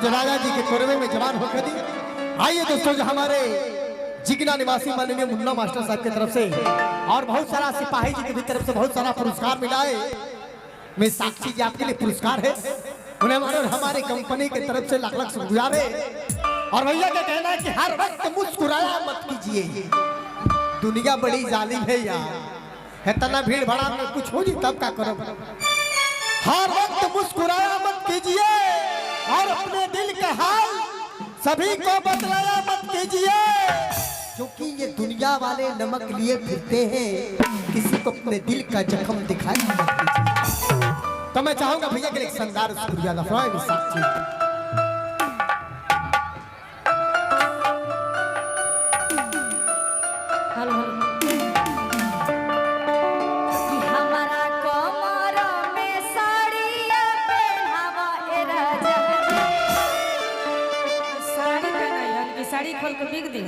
आज राजा जी के कोरवे में जवान होकर दी। आइए दोस्तों, जो हमारे जिगना निवासी माननीय मुन्ना मास्टर साहब की तरफ से और बहुत सारा सिपाही जी की भी तरफ से बहुत सारा पुरस्कार मिला है। मैं साक्षी जी आपके लिए पुरस्कार है, उन्हें हमारे कंपनी की तरफ से लाख लाख शुक्रगुजार है। और भैया का कहना है कि हर वक्त मुस्कुराया मत कीजिए, दुनिया बड़ी जालिम है यार, इतना भीड़ भड़ा में कुछ हो जी तब का करो। हर वक्त मुस्कुराया मत कीजिए और अपने दिल का हाल सभी को बतलाया मत कीजिए, क्योंकि ये दुनिया वाले नमक लिए फिरते हैं, किसी को अपने दिल का जख्म दिखाई मत कीजिए। तो मैं चाहूंगा भैया के लिए एक शानदार शुक्रिया लफड़ाए साक्षी। साड़ी खोल के बिक दी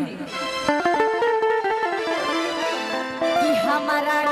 कि हमारा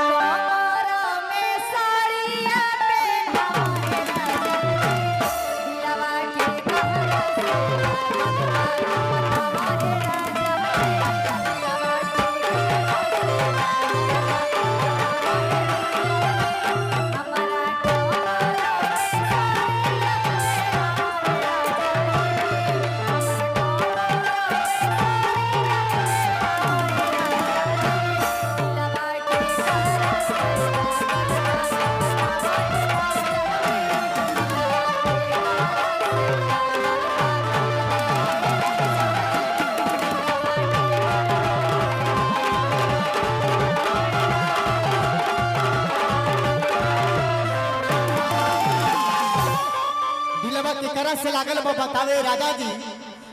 से लागल बतावे राजा जी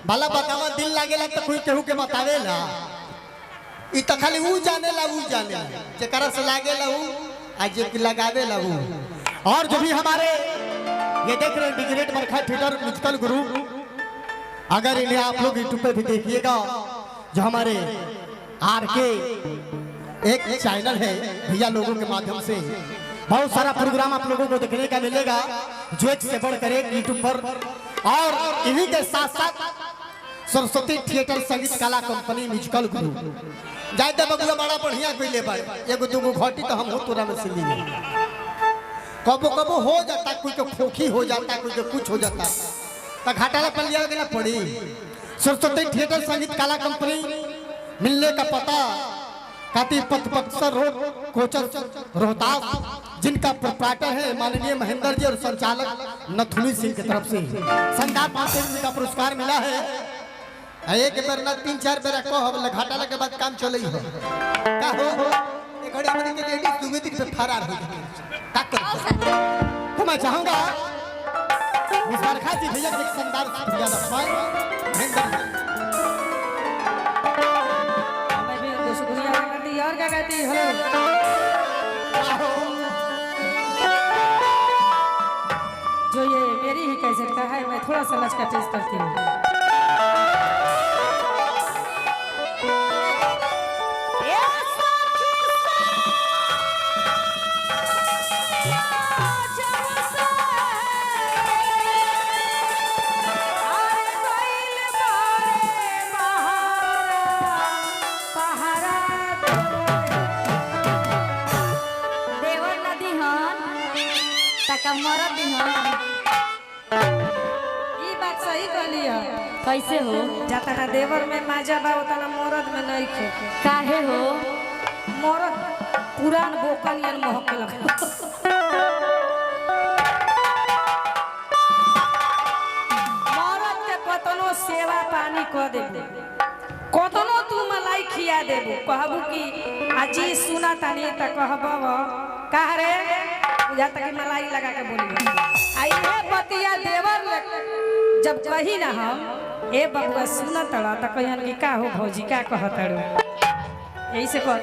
भला बतावा दिल लागेला तो कोई केहू के बतावेला, ई तो खाली ऊ जानेला जेकरा से लागेला ऊ आज जे लगावेला ऊ। और जो भी हमारे ये देख रहे हैं डिग्रेड मरखा थिएटर म्यूजिकल ग्रुप, अगर इन्हें आप लोग यूट्यूब पे भी देखिएगा, जो हमारे आरके एक चैनल है भैया, लोगों के माध्यम से बहुत सारा प्रोग्राम आप लोगों को देखने का मिलेगा, जो एक से बढ़कर एक यूट्यूब पर। और इन्हीं के साथ साथ सरस्वती थिएटर संगीत कला कंपनी म्यूजिकल ग्रुप जायदा बगुआ बड़ा बढ़िया कोई ले पाए, एगो दूगो घटी तो हम हो तोरा में सिली कबो कबो हो जाता, कोई को खोखी हो जाता, कोई को कुछ हो जाता, तो घाटा पर लिया देना पड़ी। सरस्वती थिएटर संगीत कला कंपनी मिलने का पता काती पथ बक्सर रोड कोचर रोहतास, जिनका प्रोप्राइटर है माननीय महेंद्र जी और संचालक नथुनी सिंह की तरफ से शानदार 500 का पुरस्कार मिला है। एक बार ना 3-4 बार कहो घाटा के बाद काम चले हो का हो एक घड़ी हमने के लेडीज दुबे दिन पे फरार हो का कर। तो मैं चाहूंगा मुबारखा जी भैया एक शानदार शुक्रिया महेंद्र और क्या कहती है जो ये मेरी ही कैसेट का है, मैं थोड़ा सा लचका टेस्ट करती हूँ। कैसे हो जाता ना देवर में माजा बा उतना मरद में नहीं खे काहे हो, मरद पुरान बोकन यार महक लग मरद के कतनो सेवा पानी क देबो, कतनो तू मलाई खिया देबो, कहबू कि आजी सुना तानी त कहबव का रे बुझाता कि मलाई लगा के बोली आई है बतिया देवर जब कही ना हम ए बबुआ सुन तड़ा तो कहन कि का हो भौजी का कहतड़ो, यही से कह